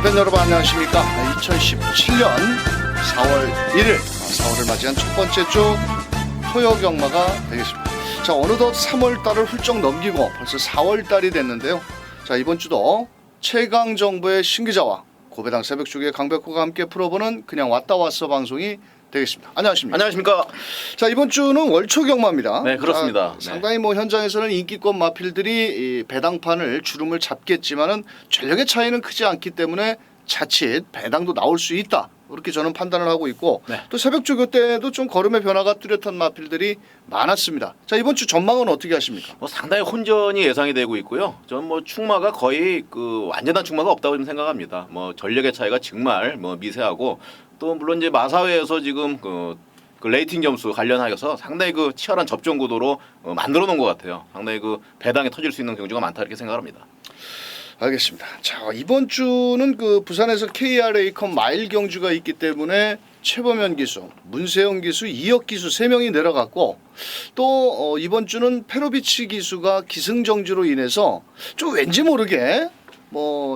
팬 여러분 안녕하십니까. 2017년 4월 1일 4월을 맞이한 첫 번째 주 토요경마가 되겠습니다. 자, 어느덧 3월달을 훌쩍 넘기고 벌써 4월달이 됐는데요. 자, 이번 주도 최강정보의 신기자와 고배당 새벽주기의 강백호가 함께 풀어보는 그냥 왔다 왔어 방송이 되겠습니다. 안녕하십니까. 안녕하십니까. 자, 이번 주는 월초경마입니다. 네, 그렇습니다. 자, 상당히 뭐 현장에서는 인기권 마필들이 이 배당판을 주름을 잡겠지만은 전력의 차이는 크지 않기 때문에 자칫 배당도 나올 수 있다. 그렇게 저는 판단을 하고 있고 네. 또 새벽주교 때도 좀 걸음의 변화가 뚜렷한 마필들이 많았습니다. 자, 이번 주 전망은 어떻게 하십니까? 상당히 혼전이 예상이 되고 있고요. 저는 충마가 거의 완전한 충마가 없다고 좀 생각합니다. 전력의 차이가 정말 미세하고 또 물론 이제 마사회에서 지금 그 레이팅 점수 관련하여서 상당히 치열한 접전 구도로 만들어 놓은 것 같아요. 상당히 배당에 터질 수 있는 경주가 많다 이렇게 생각합니다. 알겠습니다. 자, 이번 주는 부산에서 KRA컵 마일 경주가 있기 때문에 최범현 기수, 문세영 기수, 이혁 기수 3명이 내려갔고 또 이번 주는 페로비치 기수가 기승정지로 인해서 좀 왠지 모르게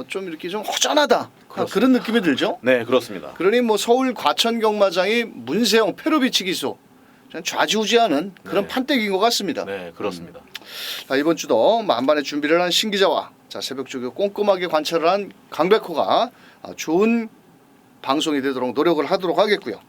좀 이렇게 좀 허전하다. 그런 느낌이 들죠? 네, 그렇습니다. 그러니 서울 과천 경마장이 문세영, 페로비치 기수 좌지우지하는 그런 네. 판때기인 것 같습니다. 네, 그렇습니다. 자, 이번 주도 만반의 준비를 한 신기자와 새벽주기 꼼꼼하게 관찰을 한 강백호가 좋은 방송이 되도록 노력을 하도록 하겠고요.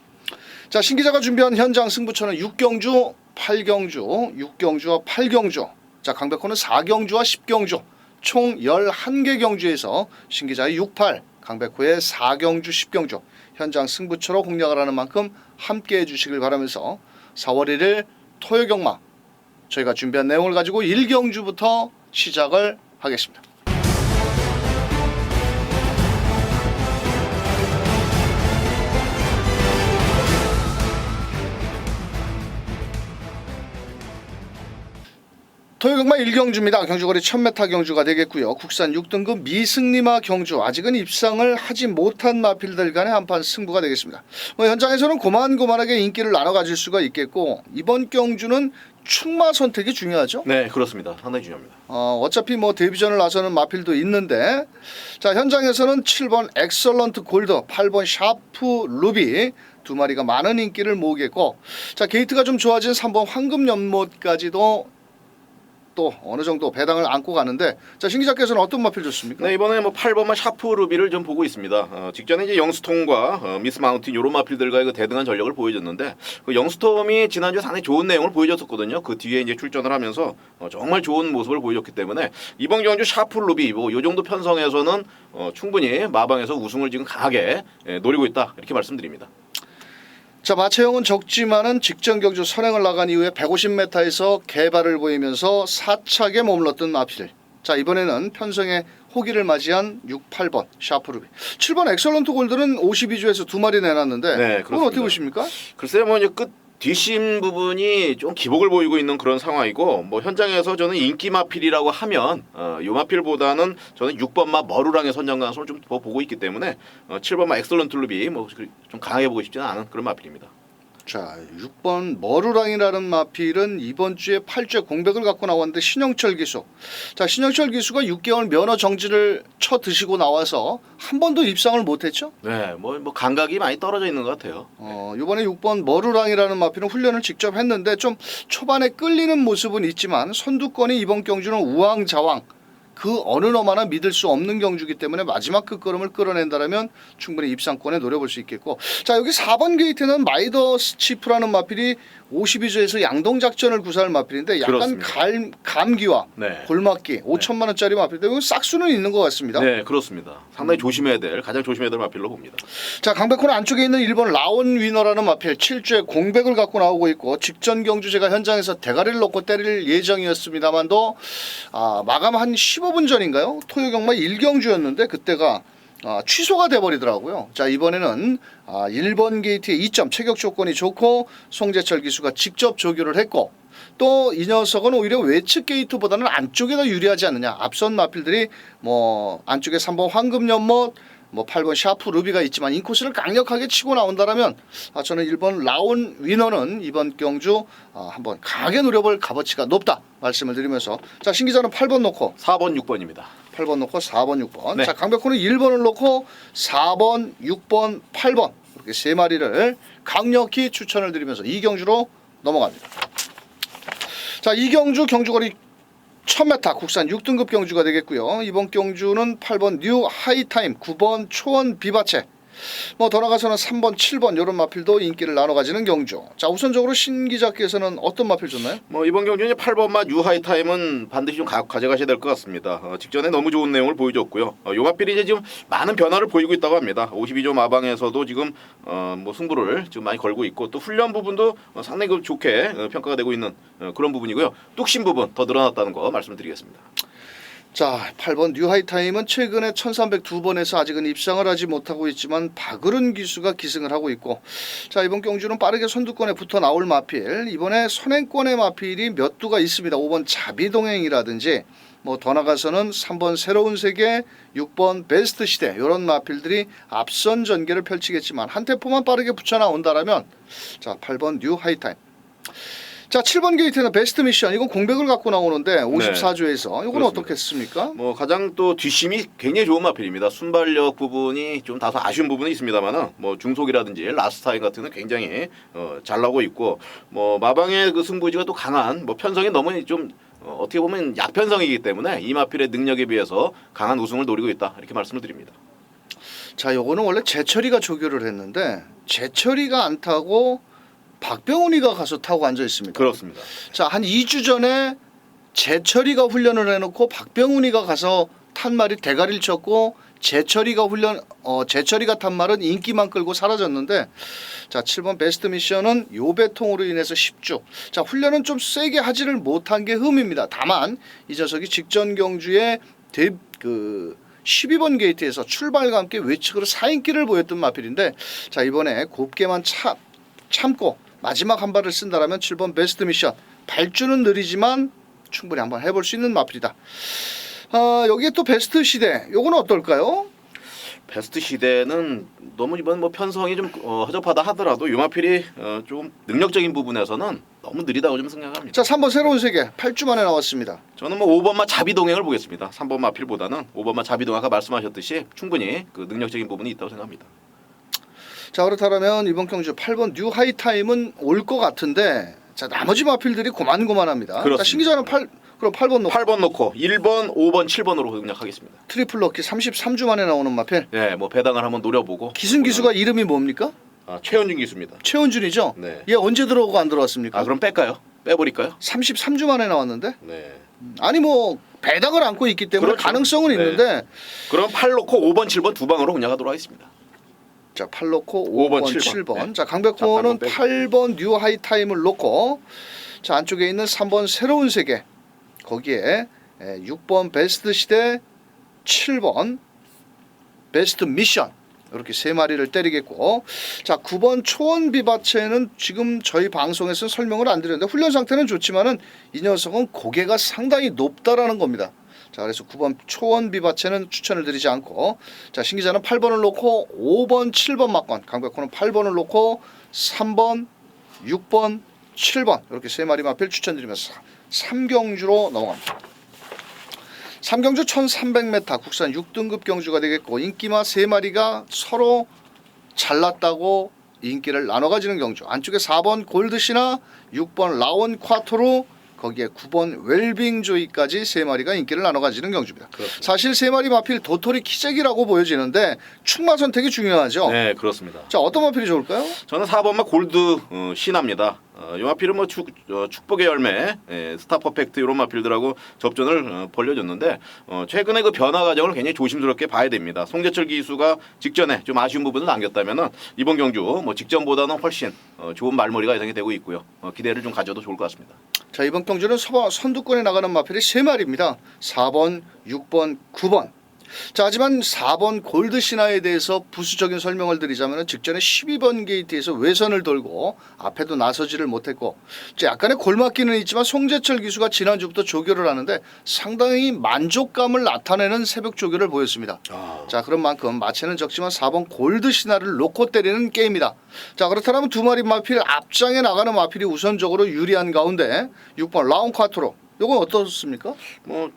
자, 신기자가 준비한 현장 승부처는 6경주, 8경주, 6경주와 8경주. 자, 강백호는 4경주와 10경주. 총 11개 경주에서 신기자의 6, 8, 강백호의 4경주, 10경주 현장 승부처로 공략을 하는 만큼 함께해 주시길 바라면서 4월 1일 토요경마 저희가 준비한 내용을 가지고 1경주부터 시작을 하겠습니다. 토요경마 1경주입니다. 경주거리 1000m 경주가 되겠고요. 국산 6등급 미승리마 경주 아직은 입상을 하지 못한 마필들 간의 한판 승부가 되겠습니다. 현장에서는 고만고만하게 인기를 나눠 가질 수가 있겠고 이번 경주는 충마 선택이 중요하죠. 네, 그렇습니다. 상당히 중요합니다. 어차피 데뷔전을 나서는 마필도 있는데 자, 현장에서는 7번 엑설런트 골드, 8번 샤프 루비 두 마리가 많은 인기를 모으겠고 자, 게이트가 좀 좋아진 3번 황금 연못까지도 또 어느 정도 배당을 안고 가는데 자, 신 기자께서는 어떤 마필 좋습니까? 네, 이번에 8번만 샤프 루비를 좀 보고 있습니다. 직전에 이제 영스톰과 미스 마운틴 이런 마필들과의 대등한 전력을 보여줬는데 영스톰이 지난주에 상당히 좋은 내용을 보여줬었거든요. 그 뒤에 이제 출전을 하면서 정말 좋은 모습을 보여줬기 때문에 이번 경주 샤프 루비 요 정도 편성에서는 충분히 마방에서 우승을 지금 강하게 노리고 있다 이렇게 말씀드립니다. 자, 마체형은 적지만은 직전 경주 선행을 나간 이후에 150m에서 개발을 보이면서 4착에 머물렀던 마필. 자, 이번에는 편성의 호기를 맞이한 6, 8번 샤프루비. 7번 엑설런트 골드는 52주에서 두 마리 내놨는데 네, 그건 어떻게 보십니까? 글쎄요, 이제 끝 뒷심 부분이 좀 기복을 보이고 있는 그런 상황이고 현장에서 저는 인기 마필이라고 하면 요 마필보다는 저는 6번마 머루랑의 선정 가능성을 좀 더 보고 있기 때문에 7번마 엑설런트 루비 좀 강하게 보고 싶지는 않은 그런 마필입니다. 자, 6번 머루랑이라는 마필은 이번 주에 8주에 공백을 갖고 나왔는데 신영철 기수. 자, 신영철 기수가 6개월 면허 정지를 쳐 드시고 나와서 한 번도 입상을 못했죠? 네, 감각이 많이 떨어져 있는 것 같아요. 이번에 6번 머루랑이라는 마필은 훈련을 직접 했는데 좀 초반에 끌리는 모습은 있지만 선두권이 이번 경주는 우왕좌왕. 그 어느 너마나 믿을 수 없는 경주기 때문에 마지막 그 걸음을 끌어낸다면 충분히 입상권에 노려볼 수 있겠고 자, 여기 4번 게이트는 마이더스 치프라는 마필이 52주에서 양동작전을 구사할 마필인데 약간 감기와 네. 골맞기 5천만 원짜리 마필인데 이건 싹수는 있는 것 같습니다. 네, 그렇습니다. 상당히 가장 조심해야 될 마필로 봅니다. 자, 강백호는 안쪽에 있는 1번 라온 위너라는 마필 7주에 공백을 갖고 나오고 있고 직전 경주 제가 현장에서 대가리를 놓고 때릴 예정이었습니다만도 마감 한 15분 전인가요? 토요경마 1경주였는데 그때가 취소가 돼버리더라고요. 자, 이번에는 1번 게이트의 2점 체격 조건이 좋고 송재철 기수가 직접 조교를 했고 또 이 녀석은 오히려 외측 게이트보다는 안쪽에 더 유리하지 않느냐. 앞선 마필들이 안쪽에 3번 황금 연못 8번 샤프 루비가 있지만 인코스를 강력하게 치고 나온다라면 저는 1번 라온 위너는 이번 경주 한번 강하게 노려볼 값어치가 높다 말씀을 드리면서 자, 신 기자는 8번 놓고 4번 6번입니다. 8번 놓고 4번, 6번. 네. 자, 강백호는 1번을 놓고 4번, 6번, 8번 이렇게 세 마리를 강력히 추천을 드리면서 이 경주로 넘어갑니다. 자, 이 경주 경주거리 1000m 국산 6등급 경주가 되겠고요. 이번 경주는 8번 뉴 하이타임, 9번 초원 비바체, 뭐 더 나가서는 3번, 7번 이런 마필도 인기를 나눠 가지는 경주. 자, 우선적으로 신 기자께서는 어떤 마필 좋나요? 뭐 이번 경주는 8번마 유하이 타임은 반드시 좀 가져가셔야 될 것 같습니다. 직전에 너무 좋은 내용을 보여줬고요. 요 마필이 이제 지금 많은 변화를 보이고 있다고 합니다. 52조 마방에서도 지금 뭐 승부를 지금 많이 걸고 있고 또 훈련 부분도 상당히 좋게 평가가 되고 있는 그런 부분이고요. 뚝심 부분 더 늘어났다는 거 말씀을 드리겠습니다. 자, 8번 뉴 하이타임은 최근에 1302번에서 아직은 입상을 하지 못하고 있지만 박으른 기수가 기승을 하고 있고, 자, 이번 경주는 빠르게 선두권에 붙어 나올 마필, 이번에 선행권의 마필이 몇 두가 있습니다. 5번 자비동행이라든지 뭐 더 나가서는 3번 새로운 세계, 6번 베스트 시대 이런 마필들이 앞선 전개를 펼치겠지만 한 템포만 빠르게 붙여 나온다라면, 자, 8번 뉴 하이타임. 자, 7번 게이트는 베스트 미션. 이건 공백을 갖고 나오는데 54조에서 이건 어떻겠습니까? 뭐 가장 또 뒷심이 굉장히 좋은 마필입니다. 순발력 부분이 좀 다소 아쉬운 부분이 있습니다만은 뭐 중속이라든지 라스타임 같은 건 굉장히 잘 나오고 있고, 뭐 마방의 그 승부지가 또 강한 뭐 편성이 너무 좀 어떻게 보면 약편성이기 때문에 이 마필의 능력에 비해서 강한 우승을 노리고 있다 이렇게 말씀을 드립니다. 자, 요거는 원래 제철이가 조교를 했는데 제철이가 안 타고 박병훈이가 가서 타고 앉아 있습니다. 그렇습니다. 자, 한 2주 전에 제철이가 훈련을 해놓고 박병훈이가 가서 탄 말이 대가리를 쳤고 제철이가 탄 말은 인기만 끌고 사라졌는데, 자, 7번 베스트 미션은 요배통으로 인해서 10주. 자, 훈련은 좀 세게 하지를 못한 게 흠입니다. 다만 이 녀석이 직전 경주에 12번 게이트에서 출발과 함께 외측으로 4인기를 보였던 마필인데, 자, 이번에 곱게만 참고 마지막 한 발을 쓴다라면 7번 베스트 미션, 발주는 느리지만 충분히 한번 해볼 수 있는 마필이다. 여기에 또 베스트 시대, 요거는 어떨까요? 베스트 시대는 너무 이번 뭐 편성이 좀 허접하다 하더라도 이 마필이 좀 능력적인 부분에서는 너무 느리다고 좀 생각합니다. 자, 3번 새로운 세계 8주 만에 나왔습니다. 저는 뭐 5번마 자비동행을 보겠습니다. 3번 마필보다는 5번마 자비동행 아까 말씀하셨듯이 충분히 그 능력적인 부분이 있다고 생각합니다. 자, 그렇다면 이번 경주 8번 뉴 하이타임은 올 것 같은데, 자, 나머지 마필들이 고만고만합니다. 그렇습니다. 자, 신기자는 그럼 8번 놓고 8번 놓고 1번, 5번, 7번으로 공략하겠습니다. 트리플 럭키 33주 만에 나오는 마필. 네, 뭐 배당을 한번 노려보고. 기수가 이름이 뭡니까? 최현준 기수입니다. 최원준이죠? 네. 얘 언제 들어오고 안 들어왔습니까? 그럼 뺄까요? 빼버릴까요? 33주 만에 나왔는데? 네. 아니 뭐 배당을 안고 있기 때문에 그렇죠. 가능성은 네. 있는데, 그럼 8 놓고 5번, 7번 두 방으로 공략하도록 하겠습니다. 자, 8 놓고 5번, 5번, 7번. 7번. 네. 자, 강백호는 자, 8번 뉴 하이타임을 놓고, 자, 안쪽에 있는 3번 새로운 세계, 거기에 6번 베스트 시대, 7번 베스트 미션 이렇게 세 마리를 때리겠고, 자, 9번 초원 비바체는 지금 저희 방송에서 설명을 안 드렸는데 훈련 상태는 좋지만은 이 녀석은 고개가 상당히 높다라는 겁니다. 자, 그래서 9번 초원 비바체는 추천을 드리지 않고, 자, 신기자는 8번을 놓고 5번 7번 막건, 강백호는 8번을 놓고 3번 6번 7번 이렇게 세 마리 마필 추천드리면서 3경주로 넘어갑니다. 3경주 1300m 국산 6등급 경주가 되겠고, 인기마 세 마리가 서로 잘났다고 인기를 나눠 가지는 경주. 안쪽에 4번 골드시나, 6번 라온 콰토로, 거기에 9번 웰빙 조이까지 세 마리가 인기를 나눠 가지는 경주입니다. 그렇습니다. 사실 세 마리 마필 도토리 키재기라고 보여지는데 충마 선택이 중요하죠. 네, 그렇습니다. 자, 어떤 마필이 좋을까요? 저는 4번마 골드 신화입니다. 이 마필은 뭐 축복의 열매, 스타 퍼펙트 이런 마필들하고 접전을 벌려줬는데 최근에 그 변화 과정을 굉장히 조심스럽게 봐야 됩니다. 송재철 기수가 직전에 좀 아쉬운 부분을 남겼다면은 이번 경주 뭐 직전보다는 훨씬 좋은 말머리가 예상이 되고 있고요. 기대를 좀 가져도 좋을 것 같습니다. 자, 이번 경주는 선두권에 나가는 마필이 세 마리입니다. 4번, 6번, 9번. 자, 하지만 4번 골드 신화에 대해서 부수적인 설명을 드리자면 직전에 12번 게이트에서 외선을 돌고 앞에도 나서지를 못했고, 약간의 골맞기는 있지만 송재철 기수가 지난주부터 조교를 하는데 상당히 만족감을 나타내는 새벽 조교를 보였습니다. 자, 그런 만큼 마체는 적지만 4번 골드 신화를 놓고 때리는 게임이다. 자, 그렇다면 두 마리 마필 앞장에 나가는 마필이 우선적으로 유리한 가운데 6번 라운카토로, 이건 어떻습니까? 뭐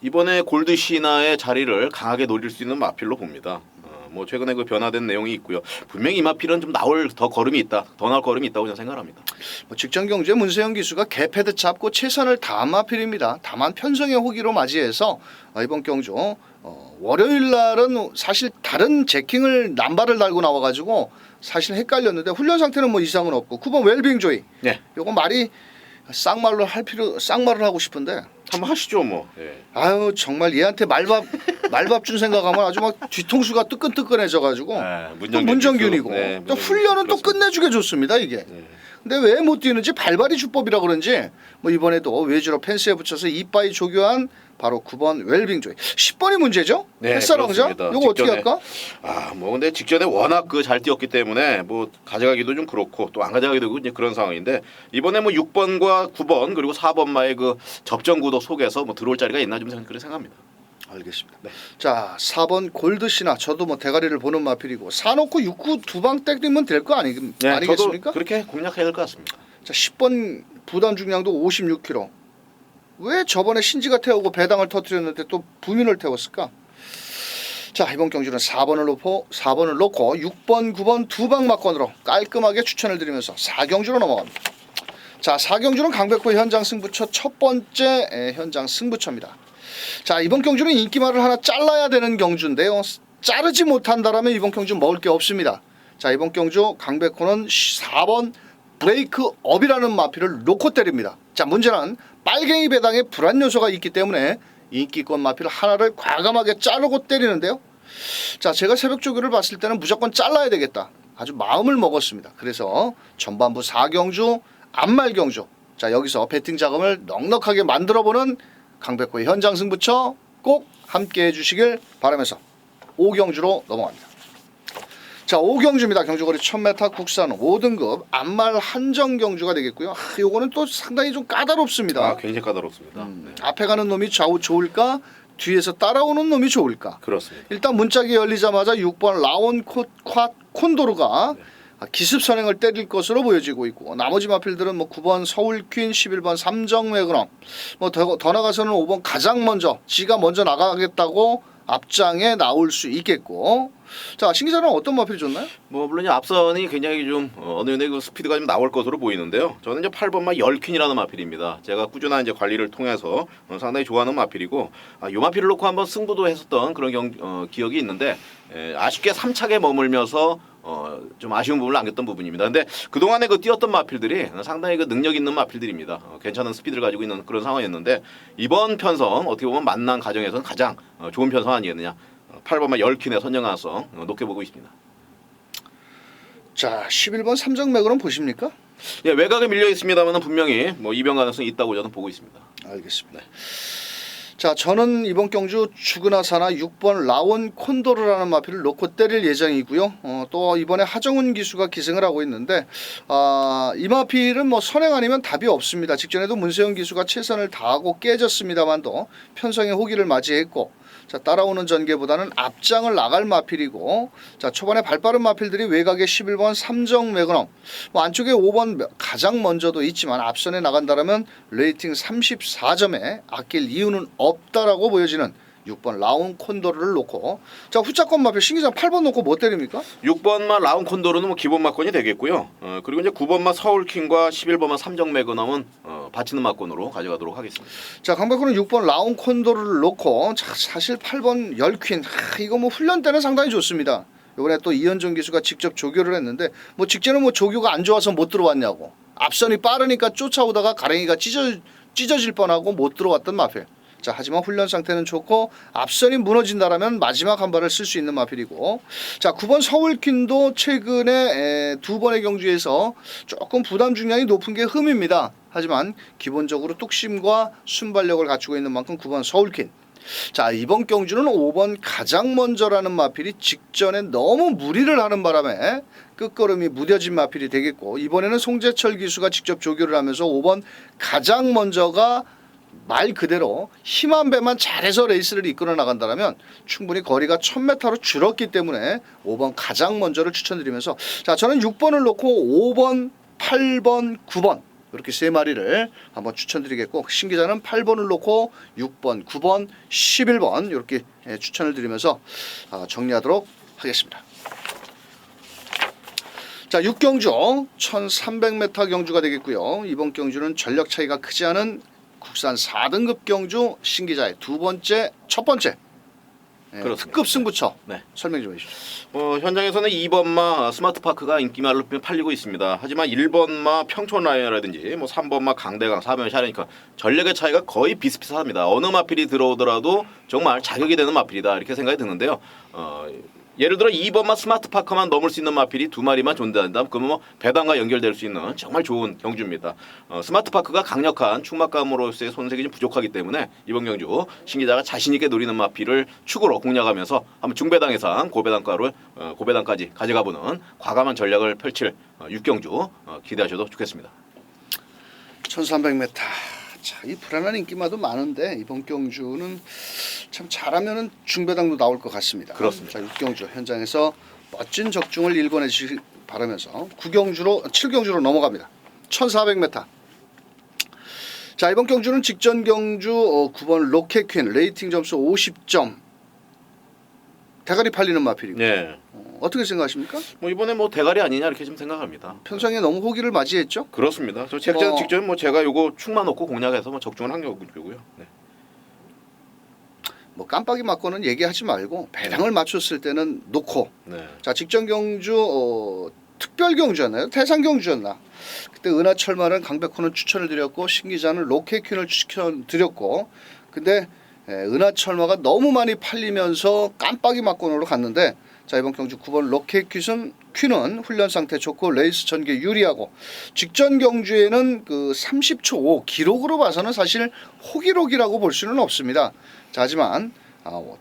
이번에 골드 시나의 자리를 강하게 노릴 수 있는 마필로 봅니다. 뭐 최근에 그 변화된 내용이 있고요. 분명히 이 마필은 좀 나올 걸음이 있다. 더 나올 걸음이 있다고 저는 생각합니다. 뭐 직전 경주에 문세영 기수가 개패드 잡고 최선을 다한 마필입니다. 다만 편성의 호기로 맞이해서 이번 경주 월요일 날은 사실 다른 제킹을 남발을 달고 나와가지고 사실 헷갈렸는데 훈련 상태는 뭐 이상은 없고 9번 웰빙 조이. 네. 요거 말이 쌍말을 하고 싶은데 한번 하시죠 뭐. 예. 아유 정말 얘한테 말밥 준 생각하면 아주 막 뒤통수가 뜨끈뜨끈해져가지고 또 문정균이고 네, 또 훈련은 또 끝내주게 좋습니다 이게. 근데 왜 못 뛰는지 발발이 주법이라 그런지 뭐 이번에도 외주로 펜스에 붙여서 이빠이 조교한 바로 9번 웰빙 조이 10번이 문제죠? 네, 햇살왕자? 그렇습니다. 이거 어떻게 할까? 뭐 근데 직전에 워낙 그 잘 뛰었기 때문에 뭐 가져가기도 좀 그렇고 또 안 가져가기도 되고 이제 그런 상황인데 이번에 뭐 6번과 9번 그리고 4번마의 그 접전 구도 속에서 뭐 들어올 자리가 있나 좀 그렇게 생각합니다. 알겠습니다. 네. 자 4번 골드시나 저도 뭐 대가리를 보는 마필이고 사놓고 6구 두 방 땡기면 될 거 아니겠습니까? 저도 그렇게 공략해야 될 것 같습니다. 자 10번 부담 중량도 56kg. 왜 저번에 신지가 태우고 배당을 터뜨렸는데 또 부민을 태웠을까? 자 이번 경주는 4번을 놓고 6번 9번 두 방 막건으로 깔끔하게 추천을 드리면서 4경주로 넘어갑니다. 자 4경주는 강백호 현장 승부처 첫 번째 현장 승부처입니다. 자 이번 경주는 인기말을 하나 잘라야 되는 경주인데요. 자르지 못한다라면 이번 경주 먹을 게 없습니다. 자 이번 경주 강백호는 4번 브레이크 업이라는 마필을 놓고 때립니다. 자 문제는 빨갱이 배당에 불안 요소가 있기 때문에 인기권 마필 하나를 과감하게 자르고 때리는데요. 자 제가 새벽 조교를 봤을 때는 무조건 잘라야 되겠다. 아주 마음을 먹었습니다. 그래서 전반부 4경주 앞말 경주 자 여기서 배팅 자금을 넉넉하게 만들어보는 강백호의 현장 승부처 꼭 함께 해주시길 바라면서 5경주로 넘어갑니다. 자 5경주입니다. 경주거리 1000m 국산 5등급 앞말 한정 경주가 되겠고요. 요거는 또 상당히 좀 까다롭습니다. 굉장히 까다롭습니다. 네. 앞에 가는 놈이 좌우 좋을까? 뒤에서 따라오는 놈이 좋을까? 그렇습니다. 일단 문짝이 열리자마자 6번 라온 콘도르가 기습 선행을 때릴 것으로 보여지고 있고 나머지 마필들은 뭐 9번 서울퀸, 11번 삼정 매그넘 뭐 더 나가서는 5번 가장 먼저 지가 먼저 나가겠다고 앞장에 나올 수 있겠고 자 신기자는 어떤 마필이 좋나요? 뭐 물론 앞선이 굉장히 좀 어느 정도 그 스피드가 좀 나올 것으로 보이는데요. 저는 이제 8번마 열퀸이라는 마필입니다. 제가 꾸준한 이제 관리를 통해서 상당히 좋아하는 마필이고 이 마필을 놓고 한번 승부도 했었던 그런 기억이 있는데 아쉽게 3착에 머물면서 좀 아쉬운 부분을 남겼던 부분입니다. 근데 그동안에 그 뛰었던 마필들이 상당히 그 능력 있는 마필들입니다. 괜찮은 스피드를 가지고 있는 그런 상황이었는데 이번 편성 어떻게 보면 만난 가정에서는 가장 좋은 편성 아니겠느냐. 8번마 열퀸의 선정 가능성 높게 보고 있습니다. 자 11번 삼정 매그넘 보십니까? 예, 외곽에 밀려 있습니다만 분명히 뭐 이변 가능성이 있다고 저는 보고 있습니다. 알겠습니다. 자 저는 이번 경주 죽으나 사나 6번 라온 콘도르라는 마필을 놓고 때릴 예정이고요. 또 이번에 하정훈 기수가 기승을 하고 있는데 이 마필은 뭐 선행 아니면 답이 없습니다. 직전에도 문세영 기수가 최선을 다하고 깨졌습니다만도 편성의 호기를 맞이했고 자 따라오는 전개보다는 앞장을 나갈 마필이고 자 초반에 발빠른 마필들이 외곽에 11번 삼정 매그넘 뭐 안쪽에 5번 가장 먼저도 있지만 앞선에 나간다라면 레이팅 34점에 아낄 이유는 없다라고 보여지는 6번 라운 콘도르를 놓고 자 후차권 마필 신기자 8번 놓고 뭐 때립니까? 6번마 라운 콘도르는 뭐 기본 막건이 되겠고요. 그리고 이제 9번마 서울킹과 11번마 삼정 매그넘은 받치는 막건으로 가져가도록 하겠습니다. 자 강백호는 6번 라운 콘도르를 놓고 자, 사실 8번 열퀸 이거 뭐 훈련 때는 상당히 좋습니다. 이번에 또 이현종 기수가 직접 조교를 했는데 뭐 직전에 뭐 조교가 안 좋아서 못 들어왔냐고 앞선이 빠르니까 쫓아오다가 가랭이가 찢어질 뻔하고 못 들어왔던 마필. 자 하지만 훈련 상태는 좋고 앞선이 무너진다라면 마지막 한 발을 쓸 수 있는 마필이고 자 9번 서울퀸도 최근에 두 번의 경주에서 조금 부담 중량이 높은 게 흠입니다. 하지만 기본적으로 뚝심과 순발력을 갖추고 있는 만큼 9번 서울퀸 자 이번 경주는 5번 가장 먼저라는 마필이 직전에 너무 무리를 하는 바람에 끝걸음이 무뎌진 마필이 되겠고 이번에는 송재철 기수가 직접 조교를 하면서 5번 가장 먼저가 말 그대로 힘한 배만 잘해서 레이스를 이끌어 나간다면 충분히 거리가 1000m로 줄었기 때문에 5번 가장 먼저를 추천드리면서 자 저는 6번을 놓고 5번, 8번, 9번 이렇게 세 마리를 한번 추천드리겠고 신 기자는 8번을 놓고 6번, 9번, 11번 이렇게 추천을 드리면서 정리하도록 하겠습니다. 자, 6경주 1300m 경주가 되겠고요. 이번 경주는 전력 차이가 크지 않은 국산 4등급 경주 신 기자의 첫 번째 그렇습니다. 특급 승부처 네. 설명 좀 해주시죠. 현장에서는 2번마 스마트파크가 인기말로 팔리고 있습니다. 하지만 1번마 평촌라이언이라든지 3번마 강대강, 4번마 샤레니까 전력의 차이가 거의 비슷비슷합니다. 어느 마필이 들어오더라도 정말 자격이 되는 마필이다 이렇게 생각이 드는데요. 예를 들어 2번마 스마트파크만 넘을 수 있는 마필이 2마리만 존재한다면 그러면 배당과 연결될 수 있는 정말 좋은 경주입니다. 스마트파크가 강력한 충막감으로서의 손색이 좀 부족하기 때문에 이번 경주 신기자가 자신 있게 노리는 마필을 축으로 공략하면서 한번 중배당 예상 고배당까지 가져가보는 과감한 전략을 펼칠 6경주 기대하셔도 좋겠습니다. 1300m. 자, 이 불안한 인기마도 많은데 이번 경주는 참 잘하면은 중배당도 나올 것 같습니다. 그렇습니다. 자, 6경주 현장에서 멋진 적중을 일궈내 주시기 바라면서 7경주로 넘어갑니다. 1400m. 자, 이번 경주는 직전 경주 9번 로켓퀸 레이팅 점수 50점. 대가리 팔리는 마필이고. 네. 어떻게 생각하십니까? 이번에 대가리 아니냐 이렇게 좀 생각합니다. 평상에 너무 호기를 맞이했죠? 그렇습니다. 저 직전 제가 요거 축만 놓고 공략해서 적중을 한 거고요. 네. 깜빡이 맞고는 얘기하지 말고 배당을 맞췄을 때는 놓고. 네. 자, 직전 경주 특별 경주였나요? 대상 경주였나? 그때 은하철마는 강백호는 추천을 드렸고 신기자는 로켓퀸을 추천드렸고 근데 은하철마가 너무 많이 팔리면서 깜빡이 맞고로 갔는데 자, 이번 경주 9번 로켓퀸은 훈련 상태 좋고 레이스 전개 유리하고 직전 경주에는 그 30초 5 기록으로 봐서는 사실 호기록이라고 볼 수는 없습니다. 자, 하지만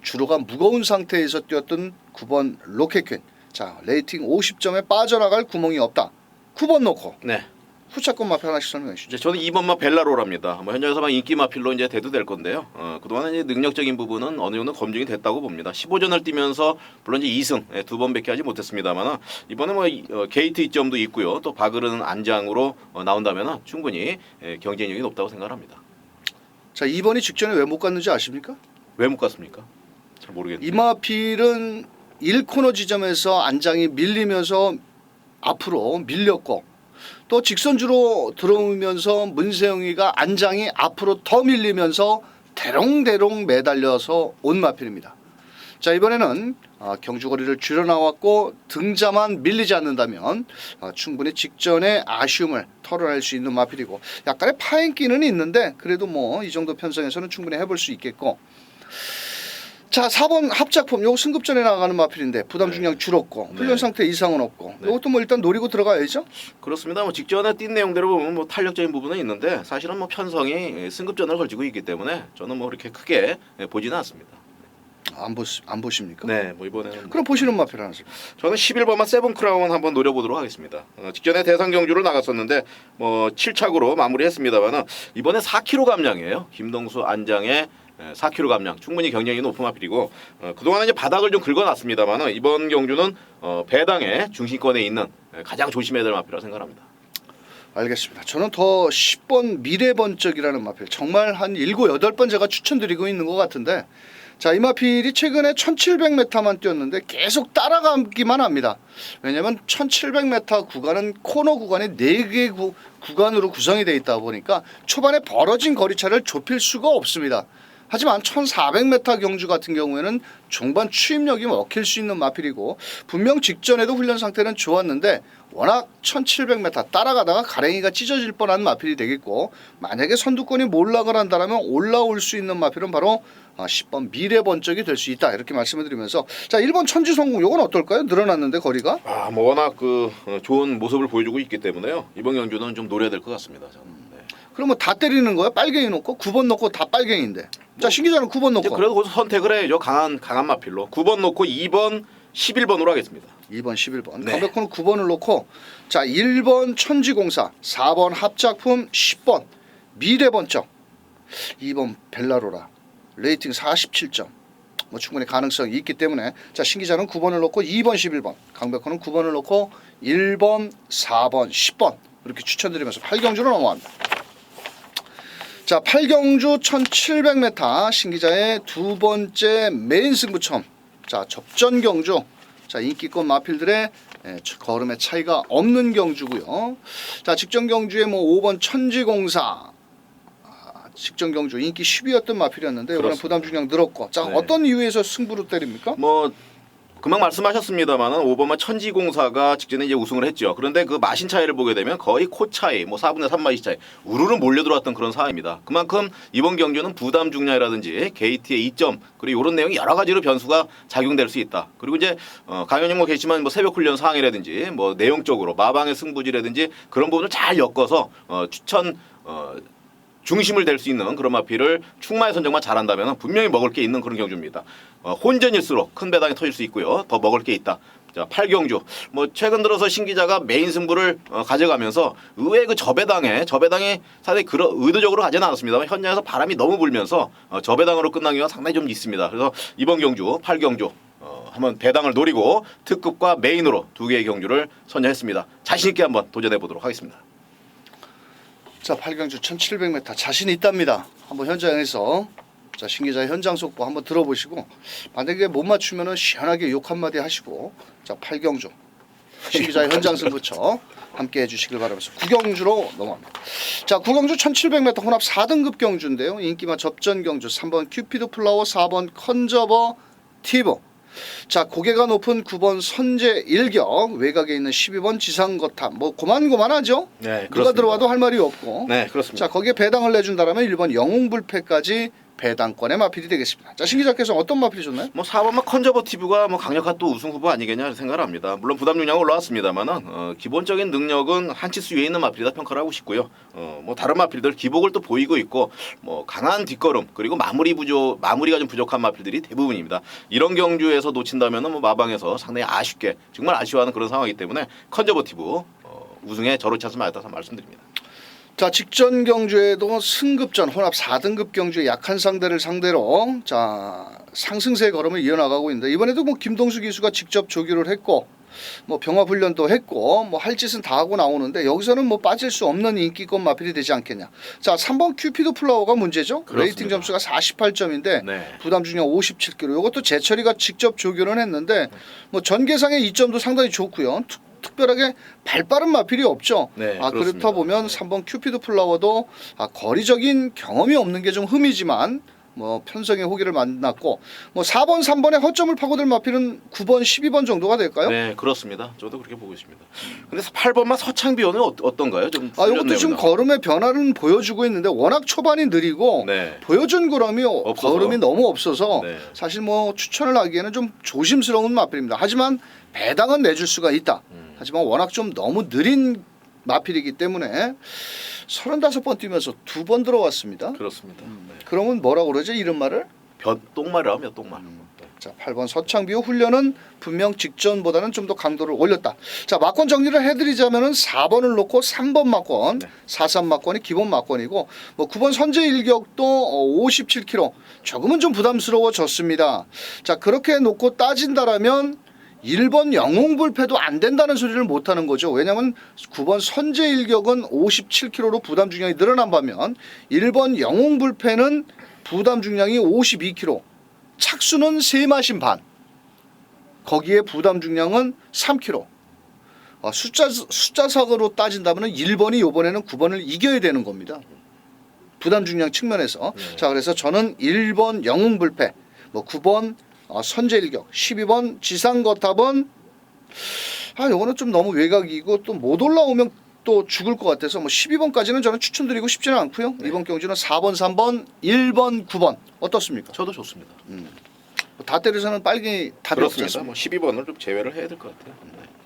주로가 무거운 상태에서 뛰었던 9번 로켓퀸 자, 레이팅 50점에 빠져나갈 구멍이 없다. 9번 놓고 네. 후차권 마필 하나씩 설명해 주시죠. 저는 2번마 벨라로랍니다. 현장에서만 인기 마필로 이제 대두될 건데요. 그동안은 이제 능력적인 부분은 어느 정도 검증이 됐다고 봅니다. 15전을 뛰면서 물론 이제 2승 2번밖에 하지 못했습니다만 이번에 게이트 이점도 있고요. 또 바그르는 안장으로 나온다면 충분히 경쟁력이 높다고 생각합니다. 자, 2번이 직전에 왜 못 갔는지 아십니까? 왜 못 갔습니까? 잘 모르겠네요. 이마필은 1코너 지점에서 안장이 밀리면서 앞으로 밀렸고 또 직선주로 들어오면서 문세영이가 안장이 앞으로 더 밀리면서 대롱대롱 매달려서 온 마필입니다. 자, 이번에는 경주거리를 줄여 나왔고 등자만 밀리지 않는다면 충분히 직전에 아쉬움을 털어낼 수 있는 마필이고 약간의 파행기는 있는데 그래도 이 정도 편성에서는 충분히 해볼 수 있겠고 자, 4번 합작품 요거 승급전에 나가는 마필인데 부담 중량 줄었고 훈련 상태 이상은 없고 이것도 일단 노리고 들어가야죠. 그렇습니다. 직전에 뛴 내용대로 보면 탄력적인 부분은 있는데 사실은 편성이 승급전을 걸치고 있기 때문에 저는 그렇게 크게 보지는 않습니다. 안 보십니까? 네, 이번에는 그럼 보시는 마필 하나씩. 저는 11번만 세븐 크라운 한번 노려보도록 하겠습니다. 직전에 대상 경주를 나갔었는데 7착으로 마무리했습니다만 이번에 4kg 감량이에요. 김동수 안장의 4kg 감량 충분히 경쟁이 높은 마필이고 그동안은 이제 바닥을 좀 긁어놨습니다만 이번 경주는 배당의 중심권에 있는 가장 조심해야 될 마필이라고 생각합니다. 알겠습니다. 저는 더 10번 미래번쩍이라는 마필 정말 한 7, 8번 제가 추천드리고 있는 것 같은데 자, 이 마필이 최근에 1700m만 뛰었는데 계속 따라가기만 합니다. 왜냐하면 1700m 구간은 코너 구간이 4개 구간으로 구성이 되어 있다 보니까 초반에 벌어진 거리차를 좁힐 수가 없습니다. 하지만 1400m 경주 같은 경우에는 종반 추임력이 먹힐 수 있는 마필이고 분명 직전에도 훈련 상태는 좋았는데 워낙 1700m 따라가다가 가랭이가 찢어질 뻔한 마필이 되겠고 만약에 선두권이 몰락을 한다면 올라올 수 있는 마필은 바로 10번 미래번쩍이 될 수 있다 이렇게 말씀을 드리면서 자, 1번 천지성공 요건 어떨까요? 늘어났는데 거리가 워낙 좋은 모습을 보여주고 있기 때문에요. 이번 경주는 좀 노려야 될 것 같습니다. 저는. 네. 그러면 다 때리는 거야? 빨갱이 놓고 9번 놓고 다 빨갱인데 자, 신기자는 9번 놓고 그래도 거기서 선택을 해야죠. 강한 마필로 9번 놓고 2번 11번으로 하겠습니다. 2번 11번 네. 강백호는 9번을 놓고 자, 1번 천지공사 4번 합작품 10번 미래번쩍 2번 벨라로라 레이팅 47점 충분히 가능성이 있기 때문에 자, 신기자는 9번을 놓고 2번 11번 강백호는 9번을 놓고 1번 4번 10번 이렇게 추천드리면서 8경주로 넘어갑니다. 자, 8경주 1700m 신기자의 두 번째 메인 승부처. 자, 접전 경주. 자, 인기권 마필들의 걸음의 차이가 없는 경주고요. 자, 직전 경주에 뭐 5번 천지공사 직전 경주 인기 10위였던 마필이었는데 이번엔 부담 중량 늘었고. 자, 네. 어떤 이유에서 승부를 때립니까? 뭐 금방 말씀하셨습니다만은 5번마 천지공사가 직전에 이제 우승을 했죠. 그런데 그 마신 차이를 보게 되면 거의 코 차이, 뭐 4분의 3 마신 차이, 우르르 몰려 들어왔던 그런 상황입니다. 그만큼 이번 경주는 부담 중량이라든지 게이트의 이점 그리고 이런 내용이 여러 가지로 변수가 작용될 수 있다. 그리고 이제 강연님 뭐 계시지만 뭐 새벽 훈련 상황이라든지 뭐 내용적으로 마방의 승부지라든지 그런 부분을 잘 엮어서 추천 중심을 댈 수 있는 그런 마필을 충마의 선정만 잘한다면 분명히 먹을 게 있는 그런 경주입니다. 혼전일수록 큰 배당이 터질 수 있고요. 더 먹을 게 있다. 자, 8경주. 뭐 최근 들어서 신기자가 메인 승부를 가져가면서 의외의 그 저배당이 사실 의도적으로 가지는 않았습니다만 현장에서 바람이 너무 불면서 저배당으로 끝난 경우가 상당히 좀 있습니다. 그래서 이번 경주 8경주 한번 배당을 노리고 특급과 메인으로 두 개의 경주를 선정했습니다. 자신 있게 한번 도전해 보도록 하겠습니다. 자, 8경주 1700m 자신 있답니다. 한번 현장에서 자, 신기자의 현장 속보 한번 들어보시고 만약에 못 맞추면은 시원하게 욕 한마디 하시고 자, 8경주 신기자의 현장 승부처 함께 해주시길 바라면서 9경주로 넘어갑니다. 자, 9경주 1700m 혼합 4등급 경주인데요. 인기만 접전 경주 3번 큐피드 플라워 4번 컨저버 티브. 자, 고개가 높은 9번 선제 일격, 외곽에 있는 12번 지상거탑. 뭐 고만고만하죠. 네, 누가 그렇습니다. 들어와도 할 말이 없고. 네, 그렇습니다. 자, 거기에 배당을 내준다라면 1번 영웅불패까지 배당권의 마필이 되겠습니다. 자, 신기자께서 어떤 마필이 좋나요? 뭐 4번마 컨저버티브가 뭐 강력한 또 우승 후보 아니겠냐 생각을 합니다. 물론 부담 중량은 올라왔습니다만은 기본적인 능력은 한치수 위에 있는 마필이다 평가를 하고 싶고요. 뭐 다른 마필들 기복을 또 보이고 있고 뭐 강한 뒷걸음 그리고 마무리가 좀 부족한 마필들이 대부분입니다. 이런 경주에서 놓친다면은 뭐 마방에서 상당히 아쉽게 정말 아쉬워하는 그런 상황이기 때문에 컨저버티브 우승에 저로 찬스 맞았다 말씀드립니다. 자, 직전 경주에도 승급전 혼합 4등급 경주의 약한 상대를 상대로 자, 상승세 걸음을 이어나가고 있는데 이번에도 뭐 김동수 기수가 직접 조교를 했고 뭐 병합 훈련도 했고 뭐 할 짓은 다 하고 나오는데 여기서는 뭐 빠질 수 없는 인기권 마필이 되지 않겠냐. 자, 3번 큐피드 플라워가 문제죠. 그렇습니다. 레이팅 점수가 48점인데 네. 부담 중량 57kg. 이것도 재철이가 직접 조교를 했는데 뭐 전개상의 이점도 상당히 좋고요. 특별하게 발빠른 마필이 없죠. 네, 그렇다 그렇습니다. 보면 3번 큐피드 플라워도 거리적인 경험이 없는 게 좀 흠이지만 뭐 편성의 호기를 만났고 뭐 4번 3번에 허점을 파고들 마필은 9번 12번 정도가 될까요? 네, 그렇습니다. 저도 그렇게 보고 있습니다. 근데 8번마 서창비원은 어떤가요? 좀 이것도 지금 내용이나. 걸음의 변화는 보여주고 있는데 워낙 초반이 느리고 네. 보여준 걸음이 없어서. 걸음이 너무 없어서 네. 사실 뭐 추천을 하기에는 좀 조심스러운 마필입니다. 하지만 배당은 내줄 수가 있다. 하지만 워낙 좀 너무 느린 마필이기 때문에 35번 뛰면서 2번 들어왔습니다. 그렇습니다. 네. 그러면 뭐라고 그러죠? 이런 말을? 똥말을 하면 똥말. 자, 8번 서창비호 훈련은 분명 직전보다는 좀 더 강도를 올렸다. 자, 막권 정리를 해드리자면은 4번을 놓고 3번 막권, 네. 4-3 막권이 기본 막권이고 뭐 9번 선제 일격도 57kg 조금은 좀 부담스러워졌습니다. 자, 그렇게 놓고 따진다라면 1번 영웅불패도 안 된다는 소리를 못하는 거죠. 왜냐하면 9번 선제 일격은 57kg로 부담 중량이 늘어난 반면 1번 영웅불패는 부담 중량이 52kg, 착수는 3마신 반, 거기에 부담 중량은 3kg. 숫자상으로 따진다면 1번이 이번에는 9번을 이겨야 되는 겁니다. 부담 중량 측면에서. 네. 자, 그래서 저는 1번 영웅불패, 뭐 9번 선제일격, 12번 지상거탑은 요거는 좀 너무 외곽이고 또 못 올라오면 또 죽을 것 같아서 뭐 12번까지는 저는 추천드리고 싶지는 않고요. 네. 이번 경주는 4번, 3번, 1번, 9번 어떻습니까? 저도 좋습니다. 다 때려서는 빨리 답이 없지 그렇습니다. 않습니까? 뭐 12번을 좀 제외를 해야 될 것 같아요.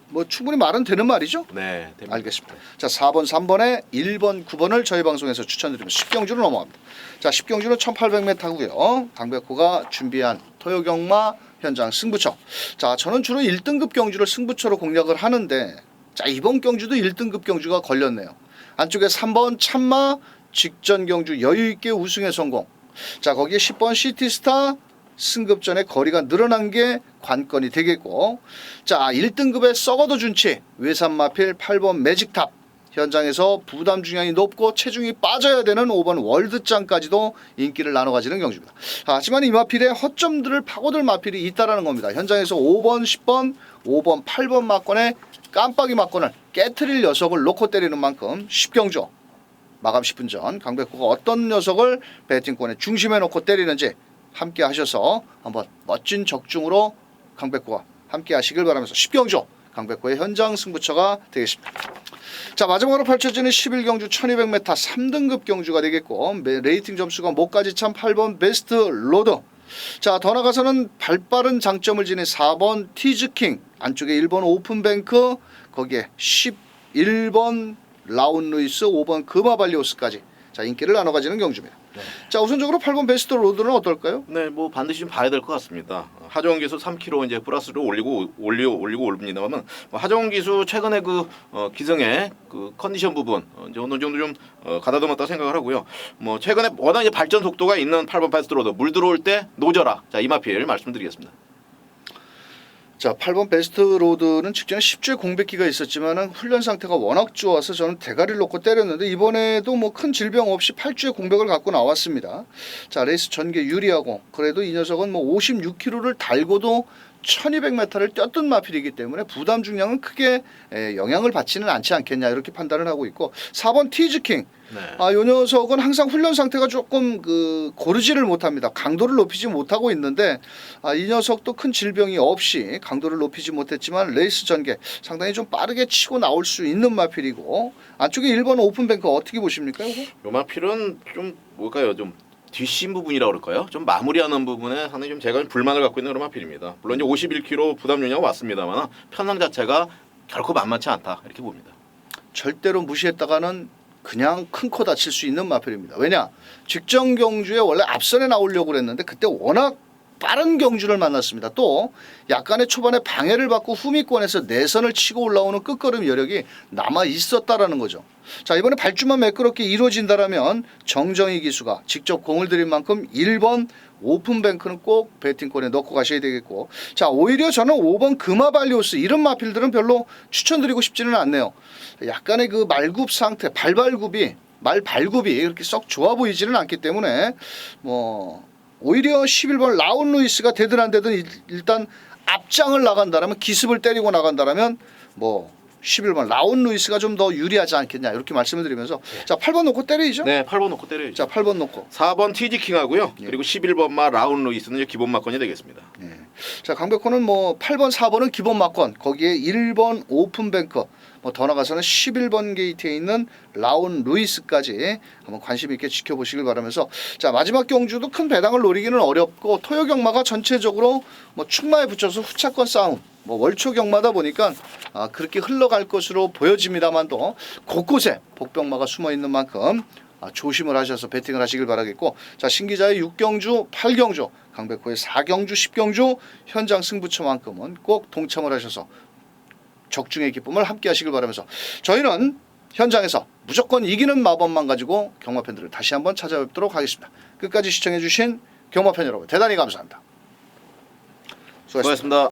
뭐 충분히 말은 되는 말이죠. 네, 됩니다. 알겠습니다. 자, 4번, 3번에 1번, 9번을 저희 방송에서 추천드리면서 10경주로 넘어갑니다. 자, 10경주는 1800m고요. 강백호가 준비한 토요경마 현장 승부처. 자, 저는 주로 1등급 경주를 승부처로 공략을 하는데 자, 이번 경주도 1등급 경주가 걸렸네요. 안쪽에 3번 참마 직전 경주 여유있게 우승에 성공. 자, 거기에 10번 시티스타 승급전의 거리가 늘어난 게 관건이 되겠고, 자, 1등급의 썩어도 준치 외산마필 8번 매직탑 현장에서 부담 중량이 높고 체중이 빠져야 되는 5번 월드짱까지도 인기를 나눠 가지는 경주입니다. 하지만 이 마필에 허점들을 파고들 마필이 있다라는 겁니다. 현장에서 5번, 10번, 5번, 8번 막권에 깜빡이 막권을 깨트릴 녀석을 놓고 때리는 만큼 10경주 마감 10분 전 강백호가 어떤 녀석을 배팅권의 중심에 놓고 때리는지 함께 하셔서 한번 멋진 적중으로 강백호와 함께 하시길 바라면서 10경주 강백호의 현장 승부처가 되겠습니다. 자, 마지막으로 펼쳐지는 11경주 1200m 3등급 경주가 되겠고 레이팅 점수가 목까지 참 8번 베스트 로드. 자, 더 나가서는 발빠른 장점을 지닌 4번 티즈킹, 안쪽에 1번 오픈뱅크, 거기에 11번 라운 루이스, 5번 금화발리오스까지 자, 인기를 나눠 가지는 경주입니다. 네. 자, 우선적으로 8번 베스트 로드는 어떨까요? 네, 뭐 반드시 좀 봐야 될 것 같습니다. 하정원 기수 3kg 이제 플러스로 올리고 올립니다만 하정원 기수 최근에 그 기승의 그 컨디션 부분 이제 어느 정도 좀 가다듬었다 생각을 하고요. 뭐 최근에 워낙 이제 발전 속도가 있는 8번 베스트 로드 물 들어올 때 노져라. 자, 이 마필 말씀드리겠습니다. 자, 8번 베스트 로드는 직전에 10주의 공백기가 있었지만은 훈련 상태가 워낙 좋아서 저는 대가리를 놓고 때렸는데 이번에도 뭐 큰 질병 없이 8주의 공백을 갖고 나왔습니다. 자, 레이스 전개 유리하고 그래도 이 녀석은 뭐 56kg를 달고도 1200m를 뛰었던 마필이기 때문에 부담 중량은 크게 영향을 받지는 않지 않겠냐 이렇게 판단을 하고 있고 4번 티즈킹 네. 이 녀석은 항상 훈련 상태가 조금 고르지를 못합니다. 강도를 높이지 못하고 있는데 이 녀석도 큰 질병이 없이 강도를 높이지 못했지만 레이스 전개 상당히 좀 빠르게 치고 나올 수 있는 마필이고 안쪽에 1번 오픈뱅크 어떻게 보십니까? 이거? 요 마필은 좀 뭘까요? 좀 뒷심 부분이라고 그럴까요? 좀 마무리하는 부분에 상당히 좀 제가 불만을 갖고 있는 그런 마필입니다. 물론 이제 51kg 부담 용량 왔습니다만 편성 자체가 결코 만만치 않다 이렇게 봅니다. 절대로 무시했다가는 그냥 큰 코 다칠 수 있는 마필입니다. 왜냐? 직전 경주에 원래 앞선에 나오려고 그랬는데 그때 워낙 빠른 경주를 만났습니다. 또 약간의 초반에 방해를 받고 후미권에서 내선을 치고 올라오는 끝걸음 여력이 남아 있었다라는 거죠. 자, 이번에 발주만 매끄럽게 이루어진다라면 정정희 기수가 직접 공을 들인 만큼 1번 오픈뱅크는 꼭 배팅권에 넣고 가셔야 되겠고 자, 오히려 저는 5번 금화발리오스 이런 마필들은 별로 추천드리고 싶지는 않네요. 약간의 그 말굽 상태, 말발굽이 그렇게 썩 좋아 보이지는 않기 때문에 뭐 오히려 11번 라운 루이스가 되든 안 되든 일단 앞장을 나간다라면 기습을 때리고 나간다라면 뭐 11번 라운 루이스가 좀 더 유리하지 않겠냐 이렇게 말씀을 드리면서 자, 8번 놓고 때리죠. 네, 8번 놓고 때려야죠. 자, 8번 놓고 4번 티지킹하고요. 예. 그리고 11번마 라운 루이스는 이제 기본 막건이 되겠습니다. 예. 자, 강백호는 뭐 8번, 4번은 기본 막권, 거기에 1번 오픈뱅크, 뭐 더 나가서는 11번 게이트에 있는 라운 루이스까지 한번 관심 있게 지켜보시길 바라면서 자, 마지막 경주도 큰 배당을 노리기는 어렵고 토요 경마가 전체적으로 뭐 축마에 붙여서 후차권 싸움, 뭐 월초 경마다 보니까 그렇게 흘러갈 것으로 보여집니다만도 곳곳에 복병마가 숨어 있는 만큼 조심을 하셔서 배팅을 하시길 바라겠고 자, 신기자의 6경주, 8경주, 강백호의 4경주, 10경주 현장 승부처만큼은 꼭 동참을 하셔서 적중의 기쁨을 함께 하시길 바라면서 저희는 현장에서 무조건 이기는 마법만 가지고 경마팬들을 다시 한번 찾아뵙도록 하겠습니다. 끝까지 시청해 주신 경마팬 여러분 대단히 감사합니다. 수고하셨습니다. 수고하셨습니다.